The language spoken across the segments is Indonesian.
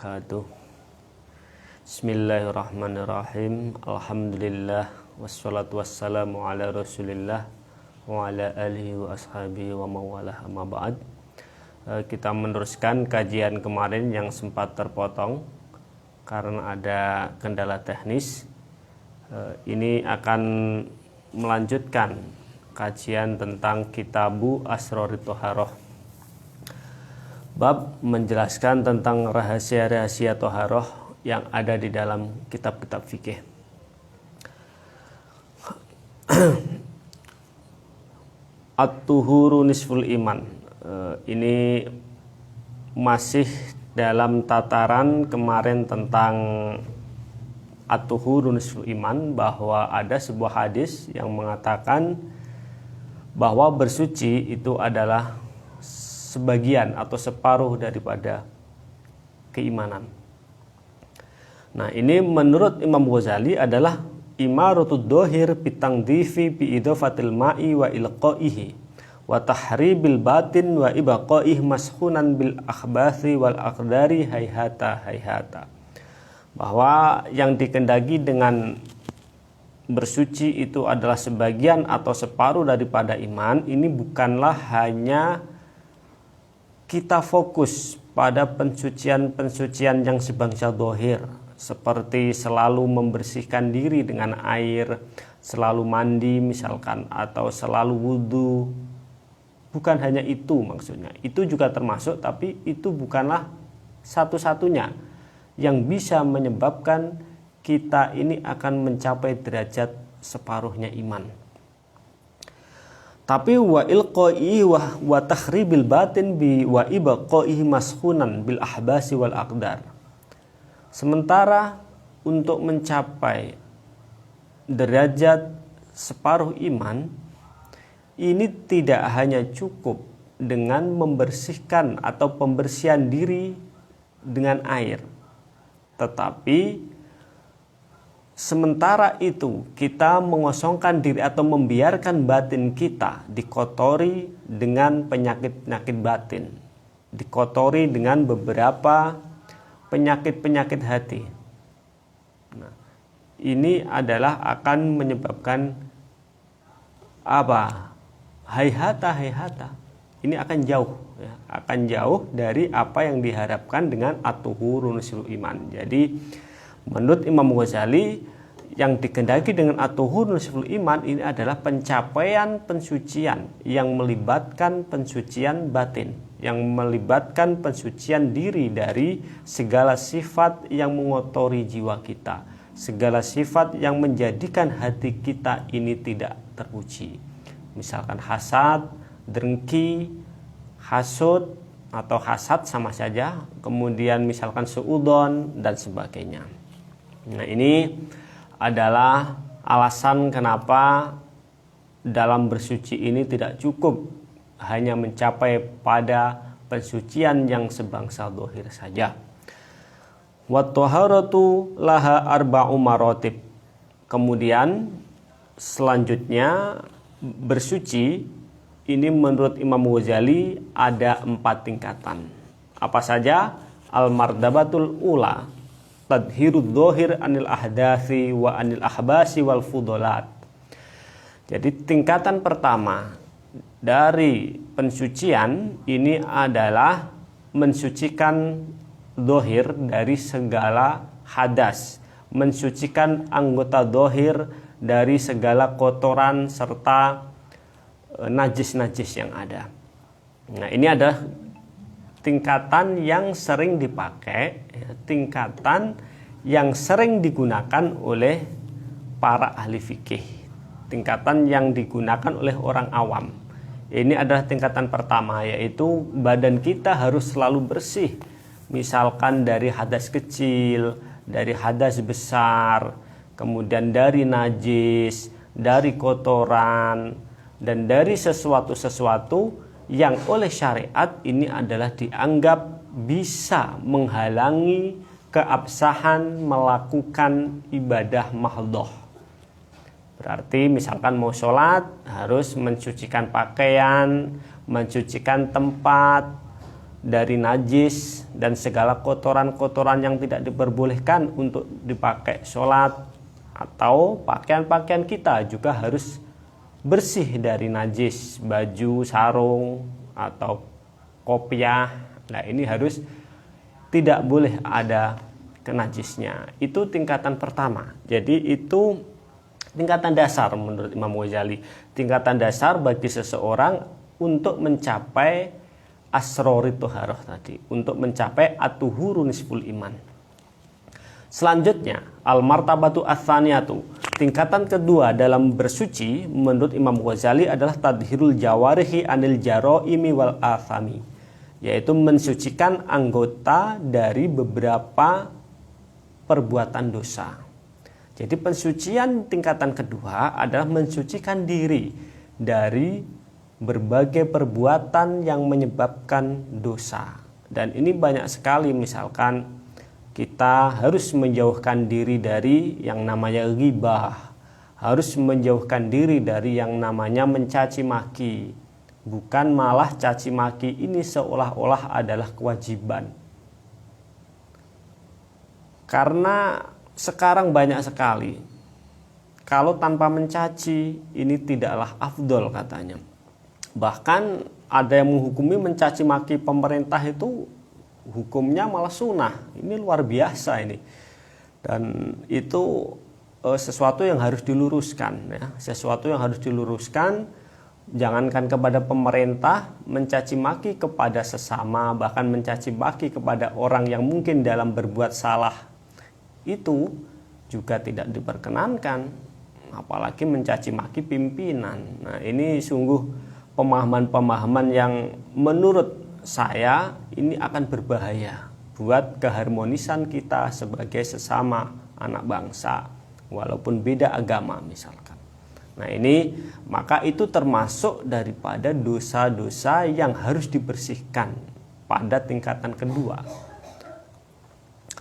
wabarakatuh. Bismillahirrahmanirrahim. Alhamdulillah wassalatu wassalamu ala Rasulillah wa ala alihi wa ashabihi wa mawalah, amma ba'd. Kita meneruskan kajian kemarin yang sempat terpotong karena ada kendala teknis. Ini akan melanjutkan kajian tentang Kitabu Asrorit Toharoh. Bab menjelaskan tentang rahasia-rahasia toharoh yang ada di dalam kitab-kitab fikih. At-tuhuru nisful iman. Ini masih dalam tataran kemarin tentang at-tuhuru nisful iman, bahwa ada sebuah hadis yang mengatakan bahwa bersuci itu adalah sebagian atau separuh daripada keimanan. Nah, ini menurut Imam Ghazali adalah imaratud dohir bitangdifi bi idofatil ma'i wa ilqaihi wa tahribil batin wa ibaqaih mashunan bil akhbathi wal aqdari hayhata hayhata. Bahwa yang dikendaki dengan bersuci itu adalah sebagian atau separuh daripada iman. Ini bukanlah hanya kita fokus pada pensucian-pensucian yang sebangsa dohir, seperti selalu membersihkan diri dengan air, selalu mandi misalkan, atau selalu wudhu. Bukan hanya itu maksudnya. Itu juga termasuk, tapi itu bukanlah satu-satunya yang bisa menyebabkan kita ini akan mencapai derajat separuhnya iman. Tapi wa ilqai wa takhribil batin bi wa ibaqai mashunan bil ahbasi wal aqdar. Sementara untuk mencapai derajat separuh iman ini tidak hanya cukup dengan membersihkan atau pembersihan diri dengan air, tetapi sementara itu kita mengosongkan diri atau membiarkan batin kita dikotori dengan penyakit-penyakit batin, dikotori dengan beberapa penyakit-penyakit hati. Nah, ini adalah akan menyebabkan apa? Hayhata. Ini akan jauh, ya, akan jauh dari apa yang diharapkan dengan at-tuhurun nisful iman. Jadi menurut Imam Ghazali, yang dikehendaki dengan at-tuhurun nisful iman ini adalah pencapaian pensucian yang melibatkan pensucian batin, yang melibatkan pensucian diri dari segala sifat yang mengotori jiwa kita, segala sifat yang menjadikan hati kita ini tidak terpuji. Misalkan hasad, dengki, hasud atau hasad sama saja, kemudian misalkan suudon dan sebagainya. Nah, ini adalah alasan kenapa dalam bersuci ini tidak cukup hanya mencapai pada pensucian yang sebangsa dohir saja. Wat taharatu laha arba'u maratib. Kemudian selanjutnya bersuci ini menurut Imam Ghazali ada 4 tingkatan. Apa saja? Al-mardabatul ula, tadhirud dohir anil ahdathi wa anil ahbasi wal fudolat. Jadi tingkatan pertama dari pensucian ini adalah mensucikan dohir dari segala hadas, mensucikan anggota dohir dari segala kotoran serta najis-najis yang ada. Nah, ini adalah tingkatan yang sering dipakai, tingkatan yang sering digunakan oleh para ahli fikih, tingkatan yang digunakan oleh orang awam. Ini adalah tingkatan pertama, yaitu badan kita harus selalu bersih, misalkan dari hadas kecil, dari hadas besar, kemudian dari najis, dari kotoran, dan dari sesuatu-sesuatu yang oleh syariat ini adalah dianggap bisa menghalangi keabsahan melakukan ibadah mahdhah. Berarti misalkan mau sholat harus mensucikan pakaian, mensucikan tempat, dari najis dan segala kotoran-kotoran yang tidak diperbolehkan untuk dipakai sholat, atau pakaian-pakaian kita juga harus bersih dari najis, baju, sarung, atau kopiah. Nah, ini harus tidak boleh ada najisnya. Itu tingkatan pertama. Jadi itu tingkatan dasar menurut Imam Ghazali. Tingkatan dasar bagi seseorang untuk mencapai asrori toharoh tadi, untuk mencapai atuhuru nisful iman. Selanjutnya, al-martabatu ats-tsaniyatu. Tingkatan kedua dalam bersuci menurut Imam Ghazali adalah tadhirul jawarihi anil jaraimi wal athami, yaitu mensucikan anggota dari beberapa perbuatan dosa. Jadi pensucian tingkatan kedua adalah mensucikan diri dari berbagai perbuatan yang menyebabkan dosa. Dan ini banyak sekali, misalkan kita harus menjauhkan diri dari yang namanya ghibah, harus menjauhkan diri dari yang namanya mencaci maki. Bukan malah caci maki ini seolah-olah adalah kewajiban. Karena sekarang banyak sekali, kalau tanpa mencaci ini tidaklah afdol katanya. Bahkan ada yang menghukumi mencaci maki pemerintah itu hukumnya malah sunnah. Ini luar biasa ini. Dan itu sesuatu yang harus diluruskan ya. Sesuatu yang harus diluruskan. Jangankan kepada pemerintah, mencaci maki kepada sesama, bahkan mencaci maki kepada orang yang mungkin dalam berbuat salah, itu juga tidak diperkenankan. Apalagi mencaci maki pimpinan. Nah, ini sungguh pemahaman-pemahaman yang menurut saya ini akan berbahaya buat keharmonisan kita sebagai sesama anak bangsa walaupun beda agama misalkan. Nah, ini maka itu termasuk daripada dosa-dosa yang harus dibersihkan pada tingkatan kedua.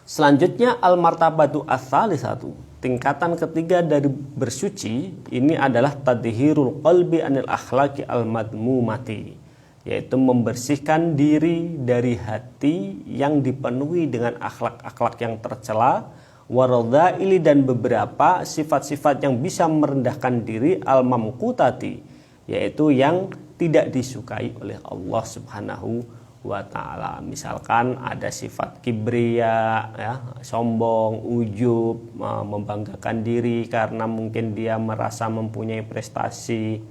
Selanjutnya al-martabatu ats-tsalisatu. Tingkatan ketiga dari bersuci ini adalah tadhirul qalbi anil akhlaqi al-madmumati, yaitu membersihkan diri dari hati yang dipenuhi dengan akhlak-akhlak yang tercela, waradhaili, dan beberapa sifat-sifat yang bisa merendahkan diri, al-mamqutati, yaitu yang tidak disukai oleh Allah Subhanahu wa ta'ala. Misalkan ada sifat kibria ya, sombong, ujub, membanggakan diri karena mungkin dia merasa mempunyai prestasi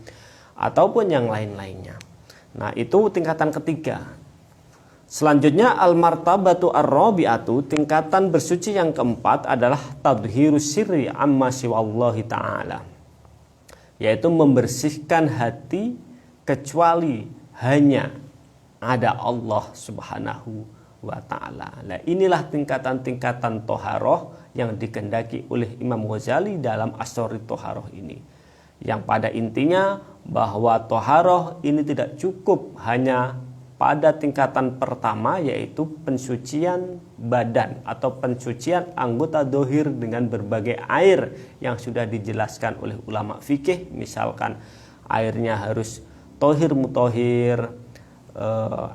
ataupun yang lain-lainnya. Nah, itu tingkatan ketiga. Selanjutnya al-martabatu ar-rabi'atu, tingkatan bersuci yang keempat adalah tadhhirus sirri amma siwallahi ta'ala, yaitu membersihkan hati kecuali hanya ada Allah Subhanahu wa ta'ala. Nah, inilah tingkatan-tingkatan toharoh yang dikehendaki oleh Imam Ghazali dalam Asrori Toharoh ini, yang pada intinya bahwa toharoh ini tidak cukup hanya pada tingkatan pertama, yaitu pensucian badan atau pensucian anggota dohir dengan berbagai air yang sudah dijelaskan oleh ulama fikih. Misalkan airnya harus tohir mutohir,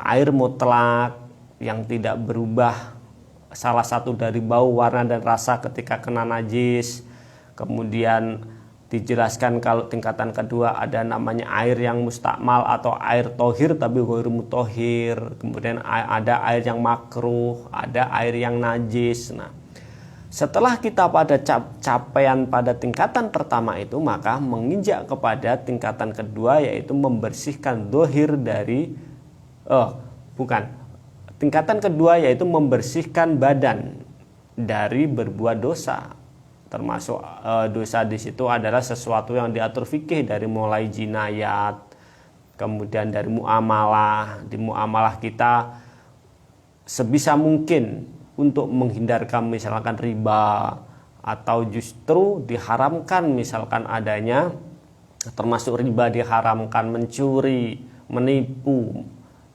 air mutlak yang tidak berubah salah satu dari bau, warna, dan rasa ketika kena najis. Kemudian dijelaskan kalau tingkatan kedua ada namanya air yang mustakmal atau air tohir tapi ghair mutohir. Kemudian ada air yang makruh, ada air yang najis. Nah, setelah kita pada capaian pada tingkatan pertama itu, maka menginjak kepada tingkatan kedua, yaitu membersihkan dohir dari tingkatan kedua, yaitu membersihkan badan dari berbuat dosa. Termasuk dosa di situ adalah sesuatu yang diatur fikih, dari mulai jinayat, kemudian dari muamalah. Di muamalah kita sebisa mungkin untuk menghindarkan misalkan riba, atau justru diharamkan misalkan adanya, termasuk riba diharamkan, mencuri, menipu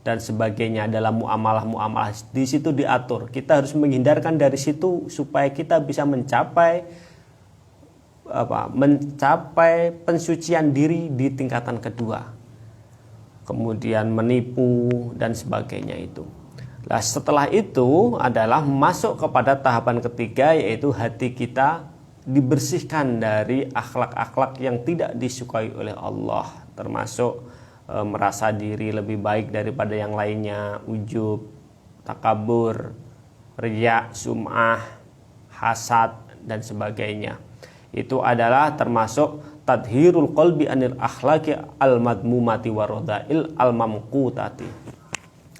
dan sebagainya dalam muamalah-muamalah. Di situ diatur kita harus menghindarkan dari situ supaya kita bisa mencapai pensucian diri di tingkatan kedua. Kemudian menipu dan sebagainya itu. Nah, setelah itu adalah masuk kepada tahapan ketiga, yaitu hati kita dibersihkan dari akhlak-akhlak yang tidak disukai oleh Allah, termasuk merasa diri lebih baik daripada yang lainnya, ujub, takabur, riya, sum'ah, hasad dan sebagainya. Itu adalah termasuk tadhirul qalbi anil akhlaqi al-madmumati waradha'il al-mamqutati.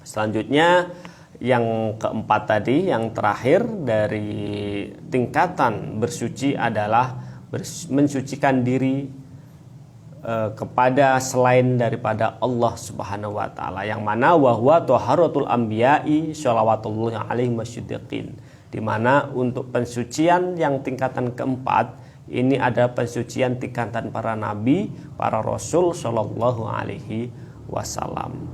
Selanjutnya yang keempat tadi, yang terakhir dari tingkatan bersuci adalah mensucikan diri kepada selain daripada Allah Subhanahu wa taala, yang mana wahwa taharatul anbiya'i shalawatullahi alaihi wasyiddiqin, di mana untuk pensucian yang tingkatan keempat ini ada pensucian tingkatan para nabi, para rasul sallallahu alaihi wasallam.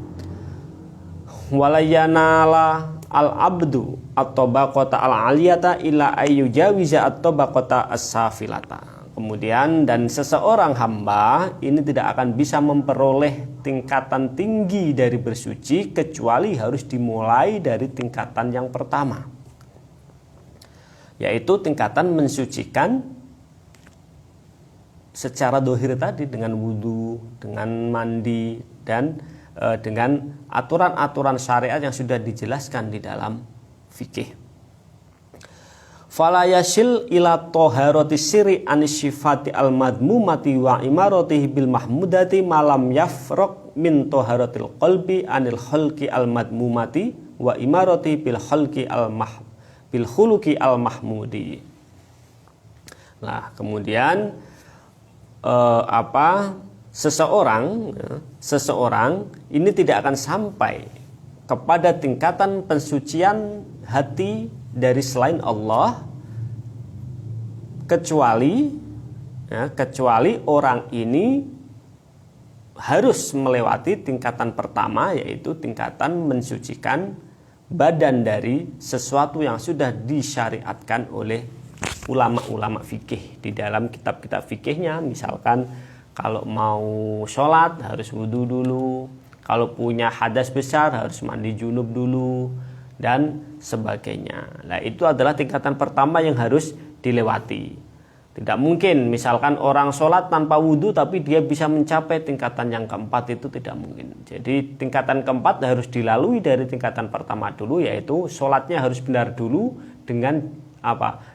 Walayanala al-abdu at-tabaqata al-aliyata ila ayyujawiza at-tabaqata as-safilata. Kemudian dan seseorang hamba ini tidak akan bisa memperoleh tingkatan tinggi dari bersuci kecuali harus dimulai dari tingkatan yang pertama, yaitu tingkatan mensucikan secara dohir tadi dengan wudhu, dengan mandi, dan dengan aturan-aturan syariat yang sudah dijelaskan di dalam fikih. Fala yasil ila taharati sirri anisifati al-madmumati wa imaratihi bil mahmudati malam yafraq min taharatil qalbi anil khalqi al-madmumati wa imaratihi bil khuluqi al-mahmudi. Nah, kemudian seseorang ini tidak akan sampai kepada tingkatan pensucian hati dari selain Allah kecuali orang ini harus melewati tingkatan pertama, yaitu tingkatan mensucikan badan dari sesuatu yang sudah disyariatkan oleh ulama-ulama fikih di dalam kitab-kitab fikihnya. Misalkan kalau mau sholat harus wudhu dulu, kalau punya hadas besar harus mandi junub dulu, dan sebagainya. Nah, itu adalah tingkatan pertama yang harus dilewati. Tidak mungkin misalkan orang sholat tanpa wudhu tapi dia bisa mencapai tingkatan yang keempat, itu tidak mungkin. Jadi tingkatan keempat harus dilalui dari tingkatan pertama dulu, yaitu sholatnya harus benar dulu dengan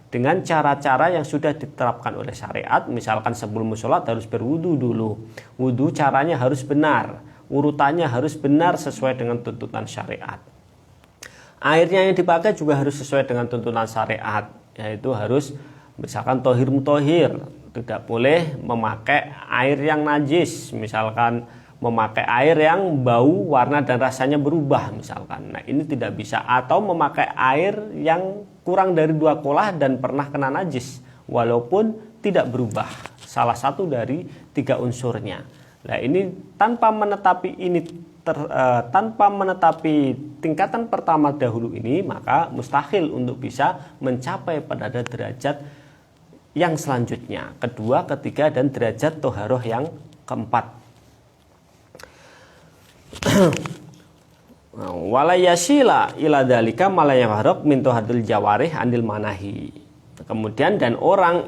dengan cara-cara yang sudah diterapkan oleh syariat. Misalkan sebelum sholat harus berwudu dulu, wudu caranya harus benar, urutannya harus benar sesuai dengan tuntunan syariat. Airnya yang dipakai juga harus sesuai dengan tuntunan syariat, yaitu harus misalkan tohir mutohir, tidak boleh memakai air yang najis, misalkan memakai air yang bau, warna dan rasanya berubah misalkan. Nah, ini tidak bisa. Atau memakai air yang kurang dari 2 kolah dan pernah kena najis walaupun tidak berubah salah satu dari 3 unsurnya. Nah, ini tanpa menetapi tingkatan pertama dahulu ini, maka mustahil untuk bisa mencapai pada derajat yang selanjutnya, kedua, ketiga, dan derajat toharoh yang keempat. Walayasila ila dalika malayaharok min tohadul jawarih andil manahi. Kemudian dan orang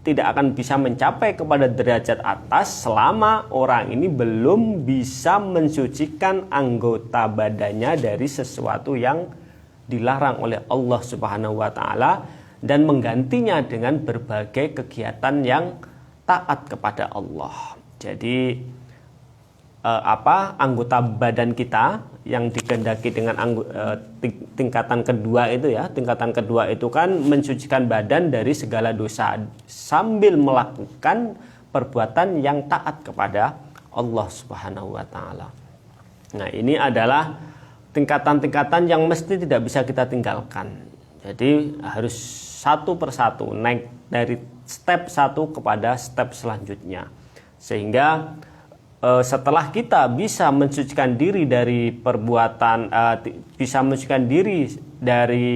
tidak akan bisa mencapai kepada derajat atas selama orang ini belum bisa mensucikan anggota badannya dari sesuatu yang dilarang oleh Allah Subhanahu wa taala dan menggantinya dengan berbagai kegiatan yang taat kepada Allah. Jadi anggota badan kita yang dikehendaki dengan tingkatan kedua itu ya. Tingkatan kedua itu kan mensucikan badan dari segala dosa sambil melakukan perbuatan yang taat kepada Allah Subhanahu wa taala. Nah, ini adalah tingkatan-tingkatan yang mesti tidak bisa kita tinggalkan. Jadi harus satu persatu naik dari step 1 kepada step selanjutnya. Sehingga setelah kita bisa mensucikan diri dari perbuatan, bisa mensucikan diri dari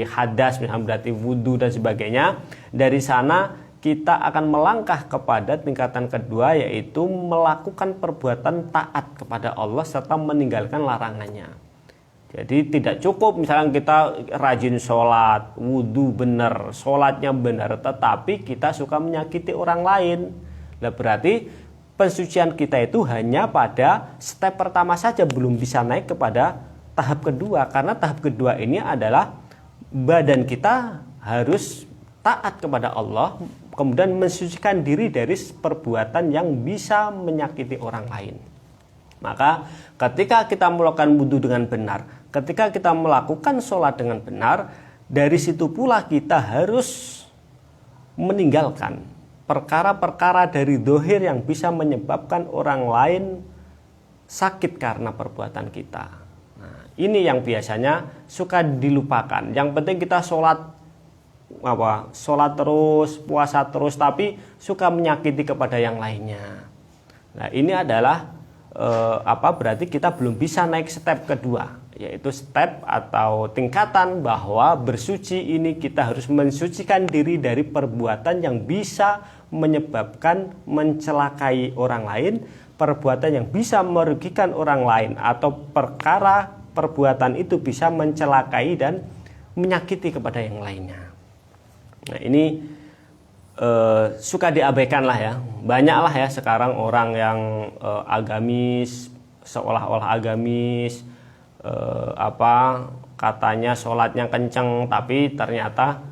hadas, misalnya berarti wudhu dan sebagainya, dari sana kita akan melangkah kepada tingkatan kedua, yaitu melakukan perbuatan taat kepada Allah serta meninggalkan larangannya. Jadi tidak cukup misalnya kita rajin sholat, wudhu benar, sholatnya benar, tetapi kita suka menyakiti orang lain. Nah, berarti pensucian kita itu hanya pada step pertama saja, belum bisa naik kepada tahap kedua. Karena tahap kedua ini adalah badan kita harus taat kepada Allah, kemudian mensucikan diri dari perbuatan yang bisa menyakiti orang lain. Maka ketika kita melakukan wudhu dengan benar, ketika kita melakukan sholat dengan benar, dari situ pula kita harus meninggalkan perkara-perkara dari dohir yang bisa menyebabkan orang lain sakit karena perbuatan kita. Nah, ini yang biasanya suka dilupakan. Yang penting kita sholat terus, puasa terus, tapi suka menyakiti kepada yang lainnya. Nah, ini adalah berarti kita belum bisa naik step kedua, yaitu step atau tingkatan bahwa bersuci ini kita harus mensucikan diri dari perbuatan yang bisa menyebabkan mencelakai orang lain, perbuatan yang bisa merugikan orang lain, atau perbuatan itu bisa mencelakai dan menyakiti kepada yang lainnya. Nah, ini suka diabaikan lah ya. Banyaklah ya sekarang orang yang agamis, seolah-olah agamis, katanya sholatnya kenceng, tapi ternyata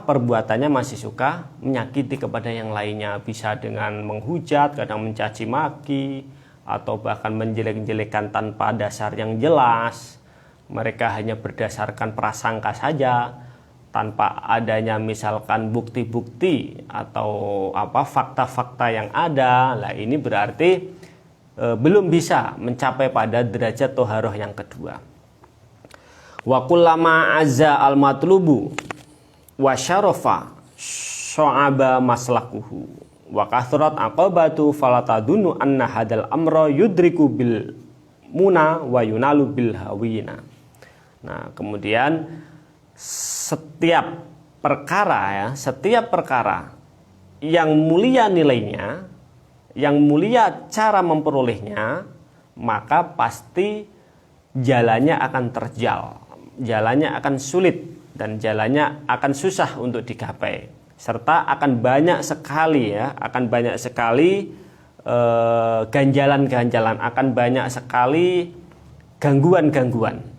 perbuatannya masih suka menyakiti kepada yang lainnya, bisa dengan menghujat, kadang mencaci maki, atau bahkan menjelek-jelekan tanpa dasar yang jelas. Mereka hanya berdasarkan prasangka saja, tanpa adanya misalkan bukti-bukti atau fakta-fakta yang ada. Nah, ini berarti belum bisa mencapai pada derajat toharoh yang kedua. Wa kullama azza al matlubu wa syarafa sya'aba maslakuhu wa kathrat aqabatu falatadunu anna hadal amra yudriku bil muna wa yunalu bil hawina. Nah, kemudian setiap perkara yang mulia nilainya, yang mulia cara memperolehnya, maka pasti jalannya akan terjal, jalannya akan sulit, dan jalannya akan susah untuk digapai, serta akan banyak sekali ganjalan-ganjalan, akan banyak sekali gangguan-gangguan.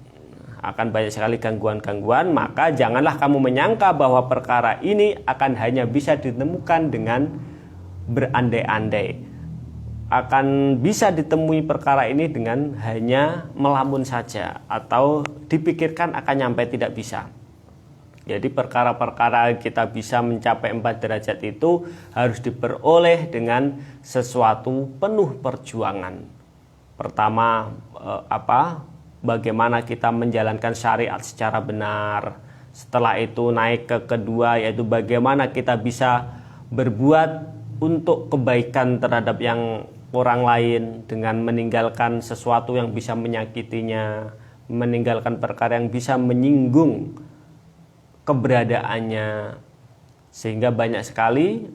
Maka janganlah kamu menyangka bahwa perkara ini akan hanya bisa ditemukan dengan berandai-andai. Akan bisa ditemui perkara ini dengan hanya melamun saja, atau dipikirkan akan nyampe, tidak bisa. Jadi perkara-perkara kita bisa mencapai 4 derajat itu harus diperoleh dengan sesuatu penuh perjuangan. Pertama, bagaimana kita menjalankan syariat secara benar. Setelah itu naik ke kedua, yaitu bagaimana kita bisa berbuat untuk kebaikan terhadap yang orang lain dengan meninggalkan sesuatu yang bisa menyakitinya, meninggalkan perkara yang bisa menyinggung keberadaannya. Sehingga banyak sekali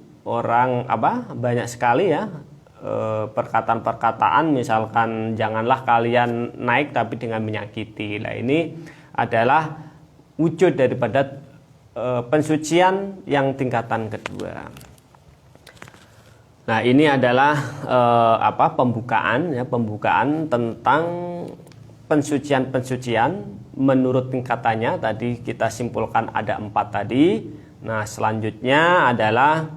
perkataan-perkataan, misalkan janganlah kalian naik tapi dengan menyakiti. Nah, ini adalah wujud daripada pensucian yang tingkatan kedua. Nah, ini adalah pembukaan tentang pensucian menurut tingkatannya. Tadi kita simpulkan ada 4 tadi. Nah, selanjutnya adalah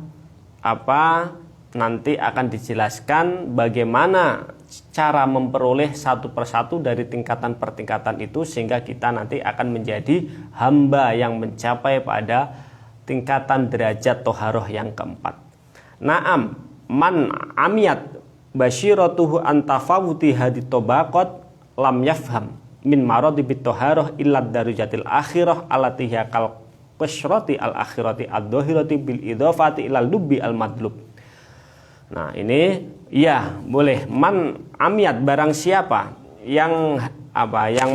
nanti akan dijelaskan bagaimana cara memperoleh satu persatu dari tingkatan per tingkatan itu, sehingga kita nanti akan menjadi hamba yang mencapai pada tingkatan derajat toharoh yang keempat. Naam man amiyat basyiratuhu antafawuti hadit tobakot lam yafham min maradibit toharoh illad darujatil akhirah alatihya kal qasyrati al akhirati ad-dohirati bil idhofati ilal lubbi al madlub. Nah, ini ya boleh. Man amiyat, barang siapa yang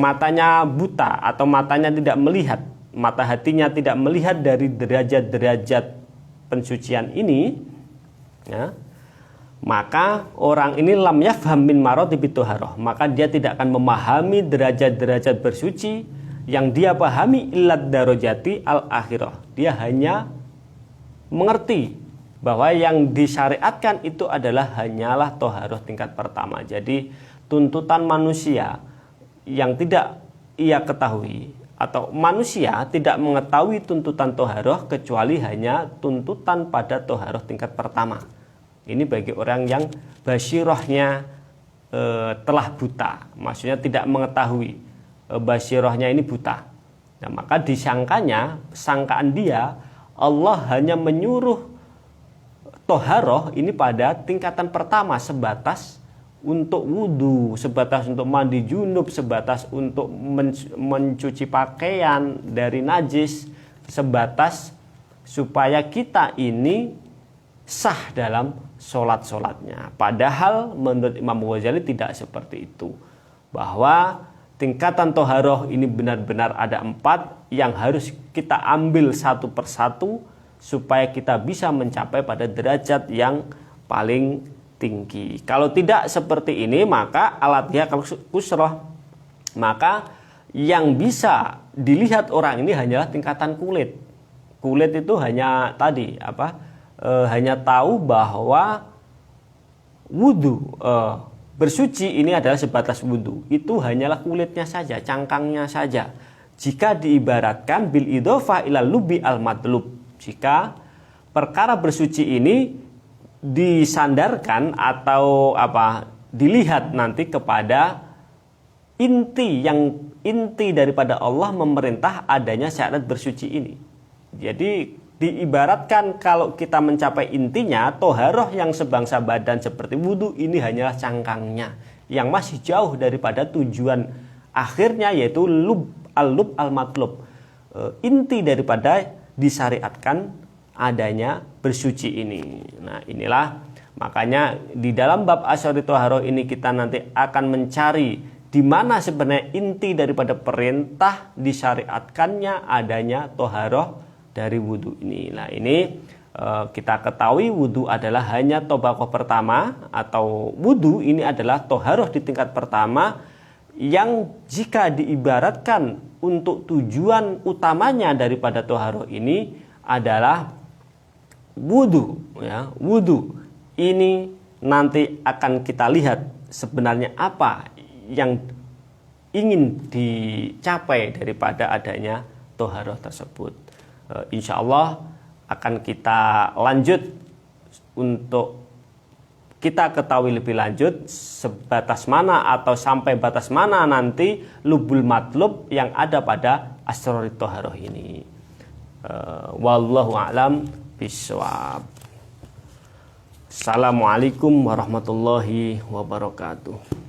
matanya buta atau matanya tidak melihat, mata hatinya tidak melihat dari derajat-derajat pensucian ini, ya, maka orang ini lam yafham min maratibit thaharah, maka dia tidak akan memahami derajat-derajat bersuci yang dia pahami illad darajati al akhirah. Dia hanya mengerti bahwa yang disyariatkan itu adalah hanyalah toharoh tingkat pertama. Jadi tuntutan manusia yang tidak ia ketahui, atau manusia tidak mengetahui tuntutan toharoh kecuali hanya tuntutan pada toharoh tingkat pertama. Ini bagi orang yang basirohnya telah buta, maksudnya tidak mengetahui, basirohnya ini buta. Nah, maka disangkanya, sangkaan dia, Allah hanya menyuruh toharoh ini pada tingkatan pertama, sebatas untuk wudhu, sebatas untuk mandi junub, sebatas untuk mencuci pakaian dari najis, sebatas supaya kita ini sah dalam sholat-sholatnya. Padahal menurut Imam Ghazali tidak seperti itu, bahwa tingkatan toharoh ini benar-benar ada 4 yang harus kita ambil satu persatu supaya kita bisa mencapai pada derajat yang paling tinggi. Kalau tidak seperti ini, maka alatnya kalau kusroh, maka yang bisa dilihat orang ini hanyalah tingkatan kulit. Kulit itu hanya tadi hanya tahu bahwa wudhu, bersuci ini adalah sebatas wudhu. Itu hanyalah kulitnya saja, cangkangnya saja. Jika diibaratkan bil idhofah ila lubi al matlub, jika perkara bersuci ini disandarkan atau dilihat nanti kepada inti daripada Allah memerintah adanya syarat bersuci ini. Jadi diibaratkan kalau kita mencapai intinya, toharoh yang sebangsa badan seperti wudhu ini hanyalah cangkangnya yang masih jauh daripada tujuan akhirnya, yaitu lub al-matlub, inti daripada disyariatkan adanya bersuci ini. Nah, inilah makanya di dalam bab asyari toharoh ini kita nanti akan mencari di mana sebenarnya inti daripada perintah disyariatkannya adanya toharoh dari wudhu ini. Nah, ini kita ketahui wudhu adalah hanya tobakoh pertama, atau wudhu ini adalah toharoh di tingkat pertama yang jika diibaratkan untuk tujuan utamanya daripada toharoh ini adalah wudhu, ya. Wudhu ini nanti akan kita lihat sebenarnya apa yang ingin dicapai daripada adanya toharoh tersebut. Insya Allah akan kita lanjut untuk kita ketahui lebih lanjut sebatas mana atau sampai batas mana nanti lubul matlub yang ada pada asrori toharoh ini. Wallahu a'lam bishawab. Assalamualaikum warahmatullahi wabarakatuh.